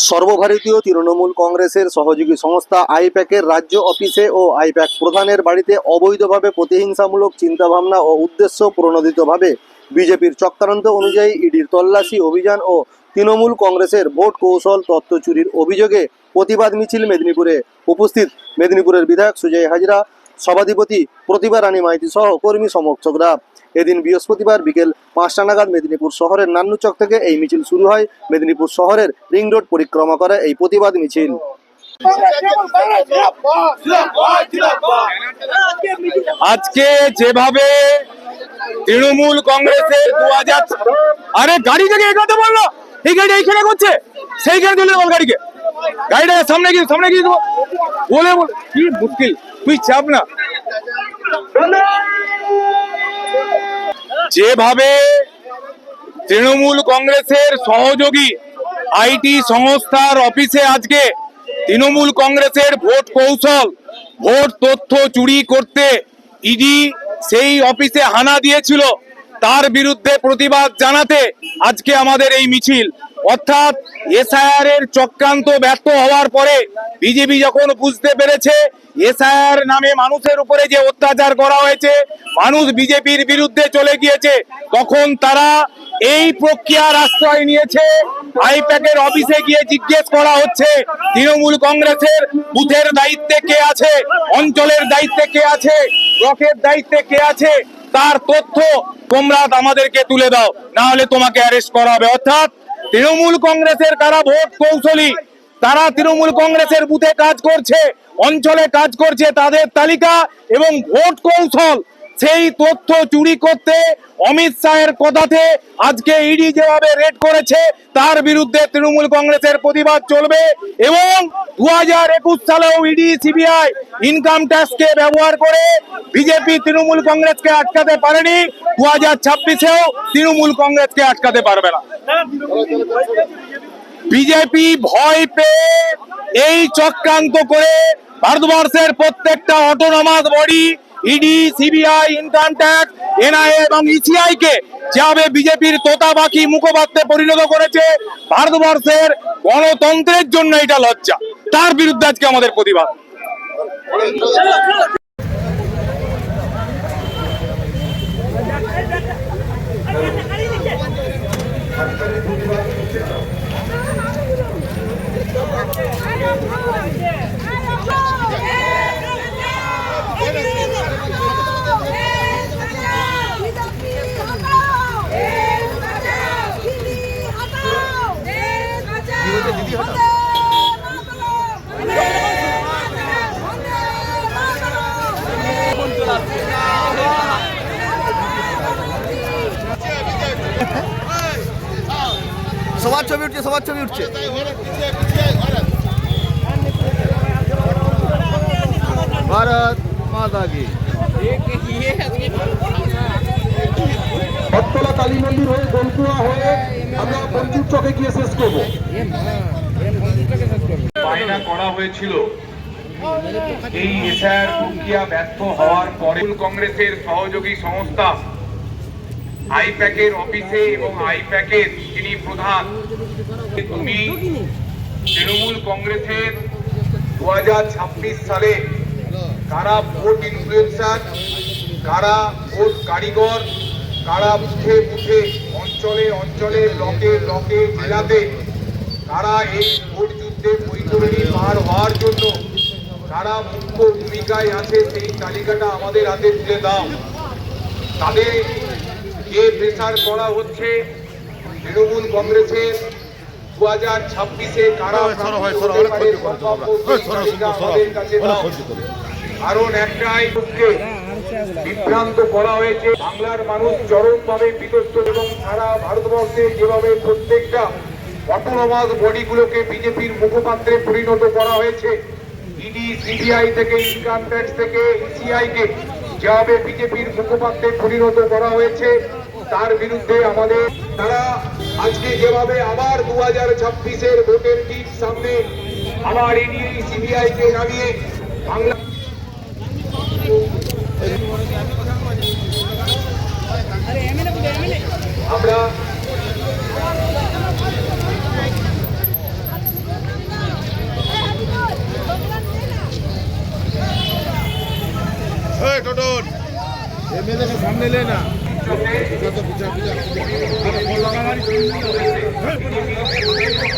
সর্বভারতীয় তৃণমূল কংগ্রেসের সহযোগী সংস্থা আইপ্যাকের রাজ্য অফিসে ও আইপ্যাক প্রধানের বাড়িতে অবৈধভাবে প্রতিহিংসামূলক চিন্তাভাবনা ও উদ্দেশ্য প্রণোদিতভাবে বিজেপির চক্রান্ত অনুযায়ী ইডির তল্লাশি অভিযান ও তৃণমূল কংগ্রেসের ভোট কৌশল তথ্য চুরির অভিযোগে প্রতিবাদ মিছিল মেদিনীপুরে উপস্থিত মেদিনীপুরের বিধায়ক সুজয় হাজরা, সভাধিপতি প্রতিভা রানী মাইতি সহ কর্মী সমর্থকরা। এদিন বৃহস্পতিবার বিকেল 5টা নাগাদ মেদিনীপুর শহরের নান্নুচক থেকে এই মিছিল শুরু হয়। মেদিনীপুর শহরের রিং রোড পরিক্রমা করে এই প্রতিবাদ মিছিল। আজকে যেভাবে তৃণমূল কংগ্রেসের 2000 আরে গাড়ি থেকে এগোতে বললো, এই গাড়ি এইখানে করছে, সেইখানে চলে বল গাড়িকে, গাড়িটা সামনে গিয়ে বলে কি মুশকিল, তুই চাপ না। যেভাবে তৃণমূল কংগ্রেসের সহযোগী আইটি সংস্থার অফিসে আজকে তৃণমূল কংগ্রেসের ভোট কৌশল, ভোট তথ্য চুরি করতে ইডি সেই অফিসে হানা দিয়েছিল, তার বিরুদ্ধে প্রতিবাদ জানাতে আজকে আমাদের এই মিছিল। অর্থাৎ এসআইআর এর চক্রান্ত ব্যর্থ হওয়ার পরে বিজেপি যখন বুঝতে পেরেছে এসআইআর নামে মানুষের উপরে যে অত্যাচার করা হয়েছে, মানুষ বিজেপির বিরুদ্ধে চলে গিয়েছে, তখন তারা এই প্রক্রিয়ার আশ্রয় নিয়েছে। আইপ্যাকের অফিসে গিয়ে জিজ্ঞেস করা হচ্ছে তৃণমূল কংগ্রেসের বুথের দায়িত্বে কে আছে, অঞ্চলের দায়িত্বে কে আছে, ব্লকের দায়িত্বে কে আছে, তার তথ্য তোমরা আমাদেরকে তুলে দাও, না হলে তোমাকে অ্যারেস্ট করা হবে। অর্থাৎ তৃণমূল কংগ্রেসের কারা ভোট কৌশলী, তারা তৃণমূল কংগ্রেসের বুথে কাজ করছে, অঞ্চলে কাজ করছে, তাদের তালিকা এবং ভোট কৌশল সেই তথ্য চুরি করতে অমিত শাহের কথাতে আজকে ইডি যেভাবে রেড করেছে তার বিরুদ্ধে তৃণমূল কংগ্রেসের প্রতিবাদ চলবে। এবং 2021 সালেও ইডি সিবিআই ইনকাম ট্যাক্সকে ব্যবহার করে বিজেপি তৃণমূল কংগ্রেসকে আটকাতে পারেনি, 2026-এও তৃণমূল কংগ্রেসকে আটকাতে পারবে না। বিজেপি ভয় পেয়ে এই চক্রান্ত করে ভারতবর্ষের প্রত্যেকটা autonomous body ED, CBI, income tax, NIA এবং ইসিআই কে যেভাবে বিজেপির তোতা পাখি মুখপাত্রে পরিণত করেছে, ভারতবর্ষের গণতন্ত্রের জন্য এটা লজ্জা। তার বিরুদ্ধে আজকে আমাদের প্রতিবাদ। সবার ছবি উঠছে, সবার ছবি উঠছে। ভারত মাতা কি। বটতলা কালী মন্দির হয়ে গলকুয়া হয়ে আমরা বন্ধুর চকে গিয়ে শেষ করবো। বায়না করা হয়েছিল এই এসআইআর প্রক্রিয়া ব্যর্থ হওয়ার পরে কংগ্রেসের সহযোগী সংস্থা আইপ্যাকের অফিসে এবং আইপ্যাকের যিনি প্রধান, তুমি তৃণমূল কংগ্রেসের 2026 সালে কারা ভোট ইনফ্লুয়েন্সার, কারা ভোট কারিগর, কারা বুথে বুথে, অঞ্চলে অঞ্চলে, ব্লকে ব্লকে, জেলাতে কারা এই ভোট যুদ্ধে বৈতরণী পার হওয়ার জন্য কারা মুখ্য ভূমিকায় আছে সেই তালিকাটা আমাদের হাতে তুলে দাও। তাদের যে প্রেসার করা হচ্ছে তৃণমূল কংগ্রেসের 2026-এ কারা আমাদের কাছে দাও। কারণ একটাই বিভ্রান্ত করা হয়েছে, বাংলার মানুষ চরমভাবে বিধ্বস্ত এবং সারা ভারতবর্ষে যেভাবে প্রত্যেকটা অটোনমাস বডিগুলোকে বিজেপির মুখপাত্রে পরিণত করা হয়েছে, ইডি, সিবিআই থেকে, ইনকাম ট্যাক্স থেকে ইসিআই কে যেভাবে বিজেপির মুখপাত্রে পরিণত করা হয়েছে, তার বিরুদ্ধে আমাদের তারা আজকে যেভাবে আবার 2026-এর ভোটের ঠিক সামনে আবার ইডি, সিবিআই কে নামিয়ে বাংলা আমরা সামনে লে না জন্য